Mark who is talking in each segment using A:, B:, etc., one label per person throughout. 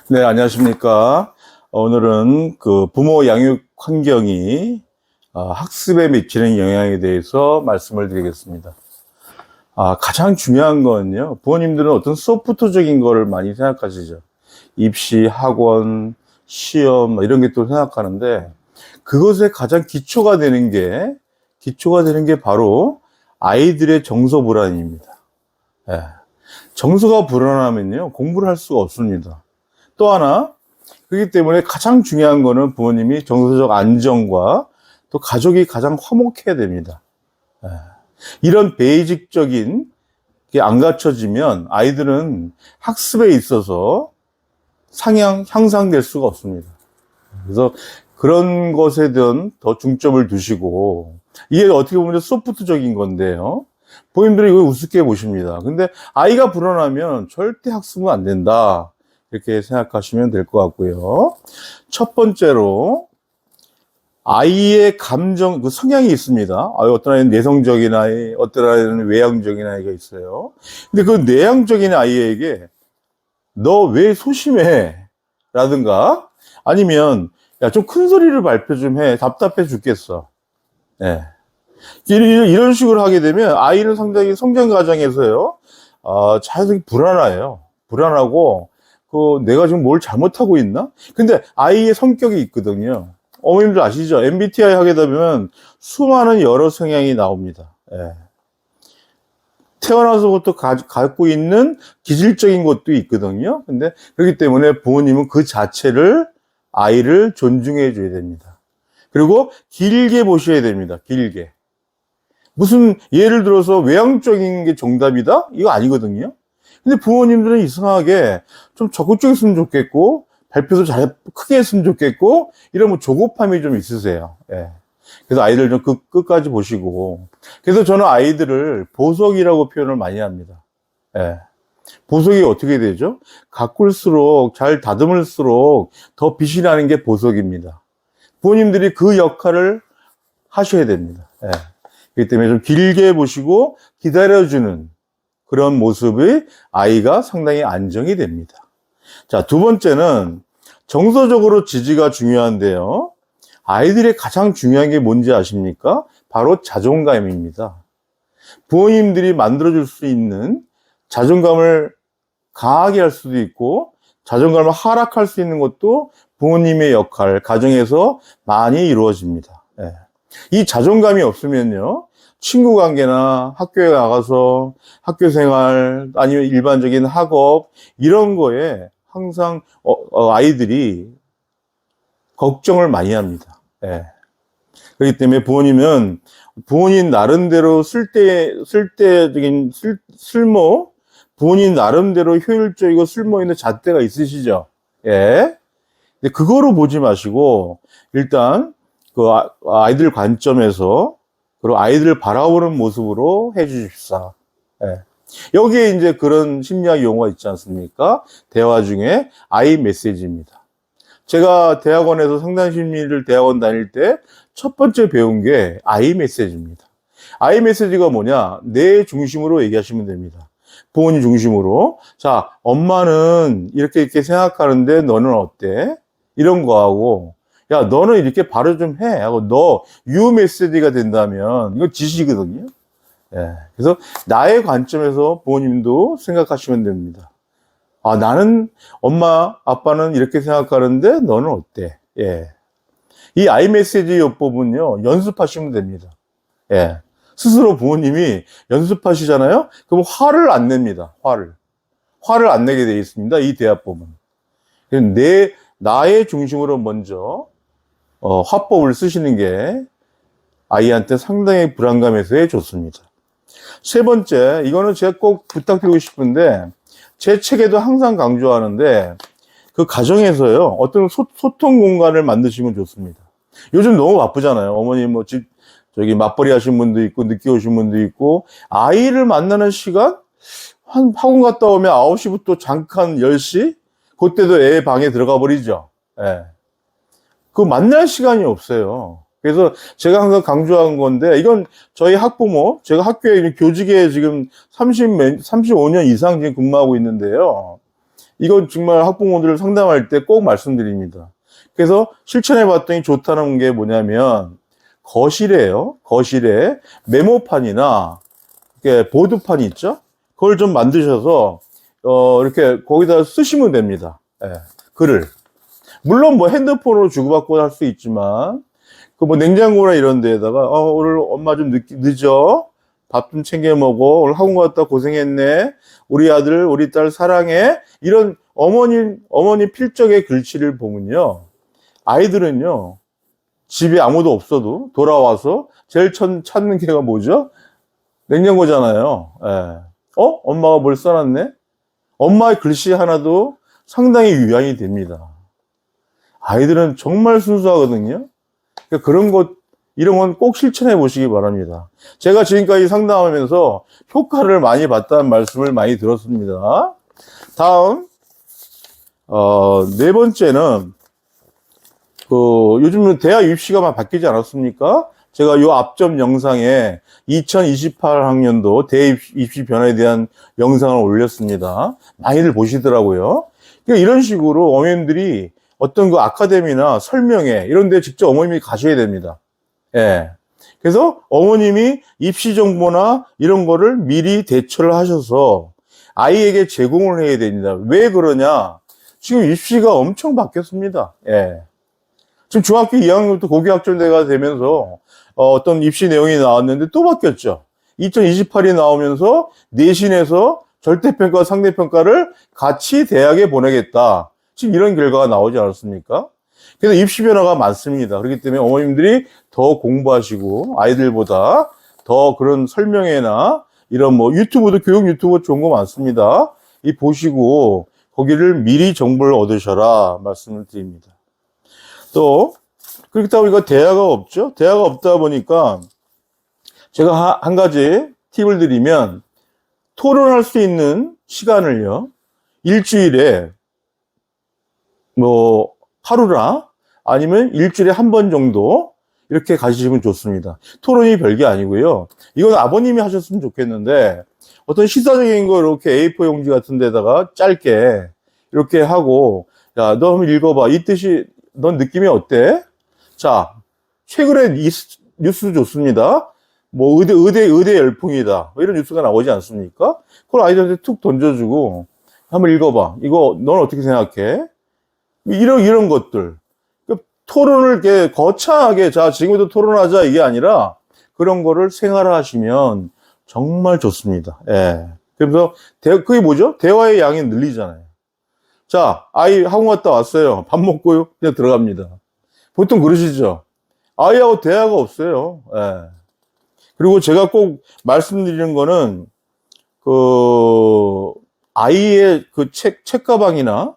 A: 네, 안녕하십니까. 오늘은 그 부모 양육 환경이 학습에 미치는 영향에 대해서 말씀을 드리겠습니다. 가장 중요한 건요, 부모님들은 어떤 소프트적인 거를 많이 생각하시죠. 입시, 학원, 시험, 이런 게 또 생각하는데, 그것에 가장 기초가 되는 게 바로 아이들의 정서 불안입니다. 예. 정서가 불안하면요, 공부를 할 수가 없습니다. 또 하나, 그렇기 때문에 가장 중요한 거는 부모님이 정서적 안정과 또 가족이 가장 화목해야 됩니다. 이런 베이직적인 게 안 갖춰지면 아이들은 학습에 있어서 향상될 수가 없습니다. 그래서 그런 것에 대한 더 중점을 두시고, 이게 어떻게 보면 소프트적인 건데요. 부모님들이 이거 우습게 보십니다. 근데 아이가 불안하면 절대 학습은 안 된다. 이렇게 생각하시면 될 것 같고요. 첫 번째로, 아이의 감정, 그 성향이 있습니다. 어떤 아이는 내성적인 아이, 어떤 아이는 외향적인 아이가 있어요. 근데 그 내향적인 아이에게 너 왜 소심해? 라든가, 아니면, 야, 좀 큰 소리를 발표 좀 해. 답답해 죽겠어. 예. 이런 식으로 하게 되면 아이는 상당히 성장 과정에서요, 자연스럽게 불안해요. 불안하고, 내가 지금 뭘 잘못하고 있나? 근데 아이의 성격이 있거든요. 어머님들 아시죠? MBTI 하게 되면 수많은 여러 성향이 나옵니다. 예. 태어나서부터 갖고 있는 기질적인 것도 있거든요. 근데 그렇기 때문에 부모님은 그 자체를, 아이를 존중해 줘야 됩니다. 그리고 길게 보셔야 됩니다. 길게. 무슨 예를 들어서 외향적인 게 정답이다? 이거 아니거든요. 근데 부모님들은 이상하게 좀 적극적이었으면 좋겠고, 발표도 크게 했으면 좋겠고, 이런 뭐 조급함이 좀 있으세요. 예. 그래서 아이들 좀 끝까지 보시고. 그래서 저는 아이들을 보석이라고 표현을 많이 합니다. 예. 보석이 어떻게 되죠? 가꿀수록, 잘 다듬을수록 더 빛이 나는 게 보석입니다. 부모님들이 그 역할을 하셔야 됩니다. 예. 그렇기 때문에 좀 길게 보시고 기다려주는 그런 모습이 아이가 상당히 안정이 됩니다. 자, 두 번째는 정서적으로 지지가 중요한데요. 아이들의 가장 중요한 게 뭔지 아십니까? 바로 자존감입니다. 부모님들이 만들어줄 수 있는 자존감을 강하게 할 수도 있고, 자존감을 하락할 수 있는 것도 부모님의 역할, 가정에서 많이 이루어집니다. 예. 이 자존감이 없으면요, 친구 관계나 학교에 나가서 학교 생활, 아니면 일반적인 학업, 이런 거에 항상 아이들이 걱정을 많이 합니다. 예. 그렇기 때문에 부모님은 부모님 나름대로 부모님 나름대로 효율적이고 쓸모 있는 잣대가 있으시죠. 예. 근데 그거로 보지 마시고, 일단, 아이들 관점에서, 그리고 아이들을 바라보는 모습으로 해 주십사. 예. 여기에 이제 그런 심리학 용어가 있지 않습니까? 대화 중에 아이 메시지입니다. 제가 대학원에서 상담심리를 대학원 다닐 때 첫 번째 배운 게 아이 메시지입니다. 아이 메시지가 뭐냐? 내 중심으로 얘기하시면 됩니다. 부모님 중심으로. 자, 엄마는 이렇게 생각하는데 너는 어때? 이런 거 하고, 야, 너는 이렇게 바로 좀 해. 하고, 유 메시지가 된다면, 이거 지시거든요. 예. 그래서 나의 관점에서 부모님도 생각하시면 됩니다. 나는, 엄마, 아빠는 이렇게 생각하는데 너는 어때? 예. 이 아이 메시지 요법은요, 연습하시면 됩니다. 예. 스스로 부모님이 연습하시잖아요? 그럼 화를 안 냅니다. 화를 안 내게 되어 있습니다. 이 대화법은. 나의 중심으로 먼저, 화법을 쓰시는 게 아이한테 상당히 불안감 해소에 좋습니다. 세 번째, 이거는 제가 꼭 부탁드리고 싶은데, 제 책에도 항상 강조하는데, 그 가정에서요, 어떤 소통 공간을 만드시면 좋습니다. 요즘 너무 바쁘잖아요. 어머니 맞벌이 하신 분도 있고, 늦게 오신 분도 있고, 아이를 만나는 시간? 학원 갔다 오면 9시부터 잠깐 10시? 그때도 애 방에 들어가 버리죠. 예. 만날 시간이 없어요. 그래서 제가 항상 강조한 건데, 이건 저희 학부모, 제가 학교에 교직에 지금 35년 이상 지금 근무하고 있는데요. 이건 정말 학부모들 상담할 때 꼭 말씀드립니다. 그래서 실천해 봤더니 좋다는 게 뭐냐면, 거실에요. 거실에 메모판이나 이렇게 보드판이 있죠? 그걸 좀 만드셔서, 이렇게 거기다 쓰시면 됩니다. 예, 글을. 물론 뭐 핸드폰으로 주고받고 할 수 있지만, 그 뭐 냉장고나 이런 데에다가, 오늘 엄마 좀 늦어. 밥 좀 챙겨 먹어. 오늘 학원 갔다 고생했네. 우리 아들, 우리 딸 사랑해. 이런 어머니 필적의 글씨를 보면요. 아이들은요, 집에 아무도 없어도 돌아와서 제일 찾는 게가 뭐죠? 냉장고잖아요. 예. 엄마가 뭘 써놨네? 엄마의 글씨 하나도 상당히 위안이 됩니다. 아이들은 정말 순수하거든요. 그러니까 이런 건 꼭 실천해 보시기 바랍니다. 제가 지금까지 상담하면서 효과를 많이 봤다는 말씀을 많이 들었습니다. 다음, 네 번째는, 요즘은 대학 입시가 막 바뀌지 않았습니까? 제가 요 앞전 영상에 2028학년도 대입 입시 변화에 대한 영상을 올렸습니다. 많이들 보시더라고요. 그러니까 이런 식으로 어머님들이 어떤 그 아카데미나 설명회 이런 데 직접 어머님이 가셔야 됩니다. 예. 그래서 어머님이 입시 정보나 이런 거를 미리 대처를 하셔서 아이에게 제공을 해야 됩니다. 왜 그러냐? 지금 입시가 엄청 바뀌었습니다. 예. 지금 중학교 2학년부터 고교학점대가 되면서 어떤 입시 내용이 나왔는데 또 바뀌었죠. 2028이 나오면서 내신에서 절대평가, 상대평가를 같이 대학에 보내겠다. 지금 이런 결과가 나오지 않았습니까? 그래서 입시 변화가 많습니다. 그렇기 때문에 어머님들이 더 공부하시고 아이들보다 더 그런 설명회나 이런 뭐 유튜브도 교육 유튜브 좋은 거 많습니다. 이 보시고 거기를 미리 정보를 얻으셔라 말씀을 드립니다. 또 그렇다 보니까 대화가 없죠. 대화가 없다 보니까 제가 한 가지 팁을 드리면 토론할 수 있는 시간을요. 일주일에 뭐 하루나 아니면 일주일에 한 번 정도 이렇게 가지시면 좋습니다. 토론이 별게 아니고요. 이건 아버님이 하셨으면 좋겠는데 어떤 시사적인 거 이렇게 A4 용지 같은 데다가 짧게 이렇게 하고 야, 너 한번 읽어봐. 이 뜻이 넌 느낌이 어때? 자, 최근에 이 뉴스 좋습니다. 뭐 의대 열풍이다. 뭐 이런 뉴스가 나오지 않습니까? 그걸 아이들한테 툭 던져주고 한번 읽어봐. 이거 넌 어떻게 생각해? 이런 것들. 토론을 이렇게 거창하게, 자, 지금부터 토론하자, 이게 아니라 그런 거를 생활화하시면 정말 좋습니다. 예. 그래서, 그게 뭐죠? 대화의 양이 늘리잖아요. 자, 아이 학원 갔다 왔어요. 밥 먹고요. 그냥 들어갑니다. 보통 그러시죠? 아이하고 대화가 없어요. 예. 그리고 제가 꼭 말씀드리는 거는, 아이의 책가방이나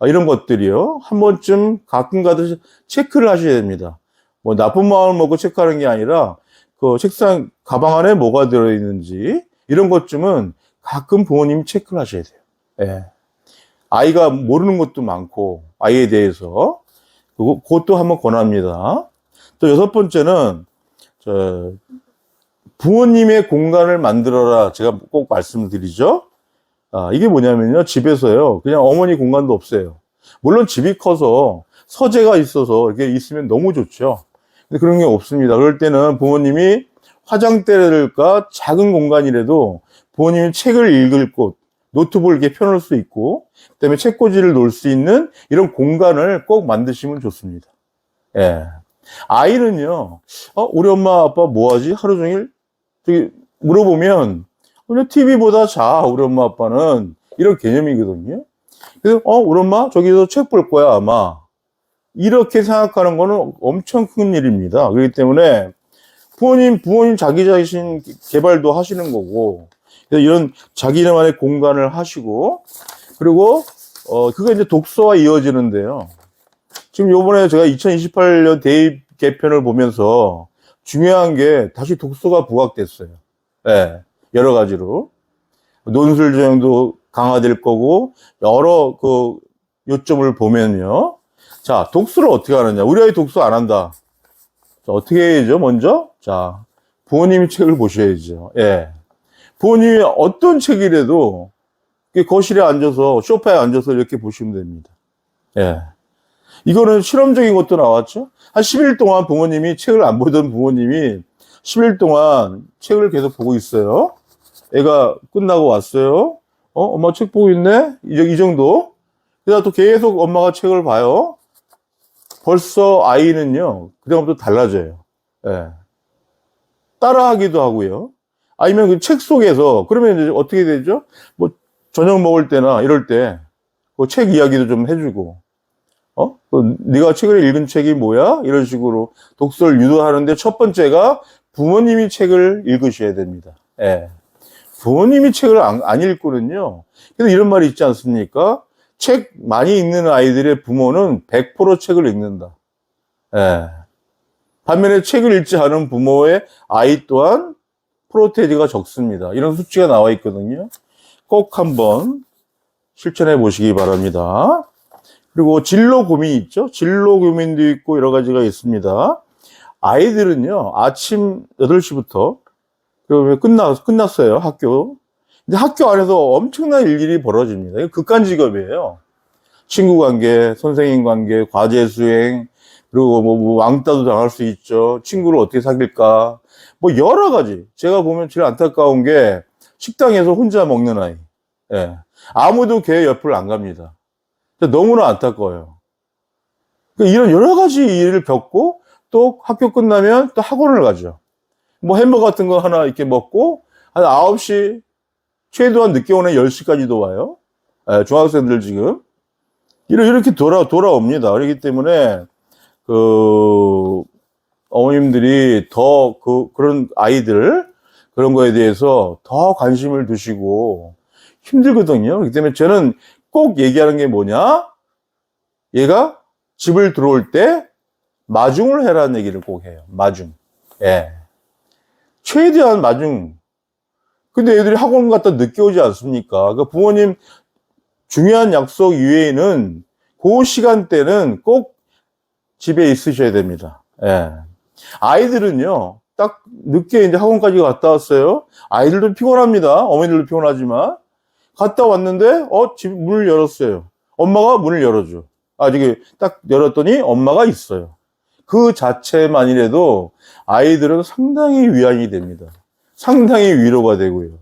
A: 이런 것들이요. 한 번쯤 가끔 가듯이 체크를 하셔야 됩니다. 뭐 나쁜 마음을 먹고 체크하는 게 아니라 그 책상 가방 안에 뭐가 들어있는지 이런 것쯤은 가끔 부모님이 체크를 하셔야 돼요. 예. 아이가 모르는 것도 많고 아이에 대해서 그것도 한번 권합니다. 또 여섯 번째는 부모님의 공간을 만들어라. 제가 꼭 말씀드리죠. 이게 뭐냐면요. 집에서요. 그냥 어머니 공간도 없어요. 물론 집이 커서 서재가 있어서 이렇게 있으면 너무 좋죠. 근데 그런 게 없습니다. 그럴 때는 부모님이 화장대랄까 작은 공간이라도 부모님이 책을 읽을 곳, 노트북을 이렇게 펴놓을 수 있고, 그다음에 책꽂이를 놓을 수 있는 이런 공간을 꼭 만드시면 좋습니다. 예. 아이는요, 우리 엄마 아빠 뭐 하지? 하루 종일? 저기 물어보면, 그냥 TV보다 자, 우리 엄마 아빠는. 이런 개념이거든요. 그래서, 우리 엄마 저기서 책 볼 거야, 아마. 이렇게 생각하는 거는 엄청 큰 일입니다. 그렇기 때문에 부모님 자기 자신 개발도 하시는 거고, 그래서 이런 자기만의 공간을 하시고, 그리고, 그게 이제 독서와 이어지는데요. 지금 요번에 제가 2028년 대입 개편을 보면서 중요한 게 다시 독서가 부각됐어요. 예. 여러 가지로. 논술 전형도 강화될 거고, 여러 요점을 보면요. 자, 독서를 어떻게 하느냐. 우리 아이 독서 안 한다. 자, 어떻게 해야죠, 먼저? 자, 부모님이 책을 보셔야죠. 예. 부모님이 어떤 책이라도 거실에 앉아서, 소파에 앉아서 이렇게 보시면 됩니다. 예. 이거는 실험적인 것도 나왔죠. 한 10일 동안 부모님이 책을 안 보던 부모님이 10일 동안 책을 계속 보고 있어요. 애가 끝나고 왔어요. 엄마 책 보고 있네? 이 정도. 그다음 또 계속 엄마가 책을 봐요. 벌써 아이는요, 그다음부터 달라져요. 예. 따라하기도 하고요. 아니면 그 책 속에서, 그러면 이제 어떻게 되죠? 뭐, 저녁 먹을 때나 이럴 때, 그 책 이야기도 좀 해주고, 네가 최근에 읽은 책이 뭐야? 이런 식으로 독서를 유도하는데 첫 번째가 부모님이 책을 읽으셔야 됩니다. 예. 부모님이 책을 안 읽고는요. 그래서 이런 말이 있지 않습니까? 책 많이 읽는 아이들의 부모는 100% 책을 읽는다. 예. 반면에 책을 읽지 않은 부모의 아이 또한 프로테이지가 적습니다. 이런 수치가 나와 있거든요. 꼭 한번 실천해 보시기 바랍니다. 그리고 진로 고민이 있죠. 진로 고민도 있고 여러 가지가 있습니다. 아이들은요, 아침 8시부터, 그러면 끝났어요, 학교. 근데 학교 안에서 엄청난 일들이 벌어집니다. 이거 극한직업이에요. 친구 관계, 선생님 관계, 과제 수행, 그리고 뭐 왕따도 당할 수 있죠. 친구를 어떻게 사귈까. 뭐 여러 가지. 제가 보면 제일 안타까운 게 식당에서 혼자 먹는 아이. 예. 아무도 걔 옆을 안 갑니다. 너무나 안타까워요. 이런 여러 가지 일을 겪고 또 학교 끝나면 또 학원을 가죠. 뭐 햄버거 같은 거 하나 이렇게 먹고 한 9시, 최소한 늦게 오는 10시까지도 와요. 예, 중학생들 지금. 이렇게 돌아옵니다. 그렇기 때문에, 어머님들이 더 그런 아이들, 그런 거에 대해서 더 관심을 두시고 힘들거든요. 그렇기 때문에 저는 꼭 얘기하는 게 뭐냐? 얘가 집을 들어올 때 마중을 해라는 얘기를 꼭 해요. 마중. 예. 최대한 마중. 근데 애들이 학원 갔다 늦게 오지 않습니까? 그러니까 부모님 중요한 약속 이외에는 그 시간대는 꼭 집에 있으셔야 됩니다. 예. 아이들은요, 딱 늦게 이제 학원까지 갔다 왔어요. 아이들도 피곤합니다. 어머니들도 피곤하지만. 갔다 왔는데, 집 문을 열었어요. 엄마가 문을 열어줘. 이게 딱 열었더니 엄마가 있어요. 그 자체만이라도 아이들은 상당히 위안이 됩니다. 상당히 위로가 되고요.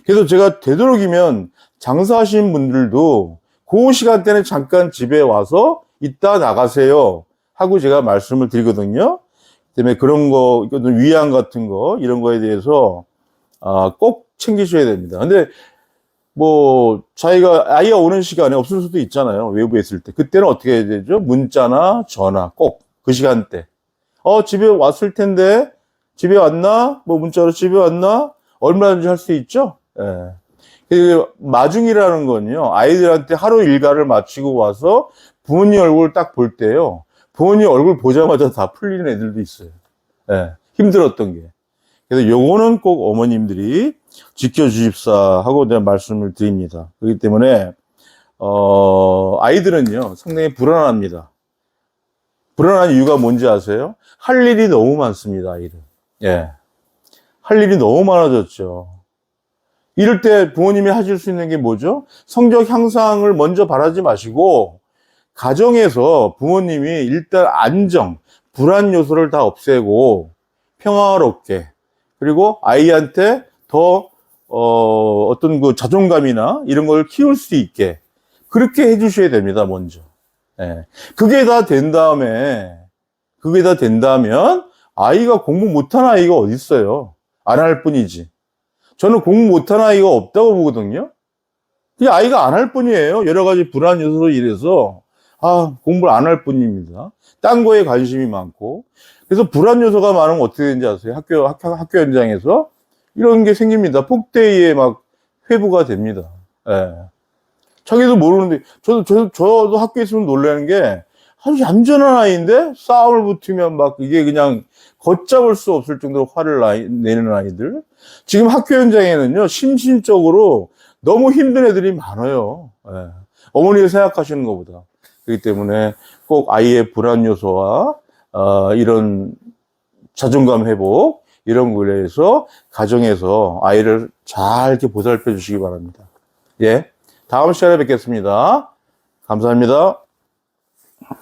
A: 그래서 제가 되도록이면 장사하시는 분들도 그 시간대는 잠깐 집에 와서 이따 나가세요 하고 제가 말씀을 드리거든요. 때문에 그런 거, 위안 같은 거, 이런 거에 대해서 꼭 챙기셔야 됩니다. 근데 뭐 아이가 오는 시간에 없을 수도 있잖아요. 외부에 있을 때. 그때는 어떻게 해야 되죠? 문자나 전화 꼭 그 시간대. 집에 왔을 텐데 집에 왔나? 뭐 문자로 집에 왔나? 얼마든지 할 수 있죠. 예. 그 마중이라는 건요. 아이들한테 하루 일과를 마치고 와서 부모님 얼굴 딱 볼 때요. 부모님 얼굴 보자마자 다 풀리는 애들도 있어요. 예. 힘들었던 게. 그래서 요거는 꼭 어머님들이 지켜주십사 하고 내가 말씀을 드립니다. 그렇기 때문에, 아이들은요, 상당히 불안합니다. 불안한 이유가 뭔지 아세요? 할 일이 너무 많습니다, 아이들. 예. 할 일이 너무 많아졌죠. 이럴 때 부모님이 하실 수 있는 게 뭐죠? 성적 향상을 먼저 바라지 마시고, 가정에서 부모님이 일단 안정, 불안 요소를 다 없애고, 평화롭게, 그리고 아이한테 더, 어떤 그 자존감이나 이런 걸 키울 수 있게, 그렇게 해주셔야 됩니다, 먼저. 예. 그게 다 된다면, 아이가 공부 못하는 아이가 어디 있어요? 안 할 뿐이지. 저는 공부 못하는 아이가 없다고 보거든요. 그게 아이가 안 할 뿐이에요. 여러 가지 불안 요소로 인해서, 공부를 안 할 뿐입니다. 딴 거에 관심이 많고. 그래서 불안 요소가 많으면 어떻게 되는지 아세요? 학교 현장에서 이런 게 생깁니다. 폭대의에 막 회부가 됩니다. 예. 자기도 모르는데, 저도 학교에 있으면 놀라는 게, 아주 얌전한 아이인데, 싸움을 붙으면 막 이게 그냥 걷잡을 수 없을 정도로 화를 내는 아이들. 지금 학교 현장에는요, 심신적으로 너무 힘든 애들이 많아요. 예. 어머니가 생각하시는 것보다. 그렇기 때문에 꼭 아이의 불안 요소와, 이런 자존감 회복, 이런 거에 대해서 가정에서 아이를 잘 이렇게 보살펴 주시기 바랍니다. 예. 다음 시간에 뵙겠습니다. 감사합니다.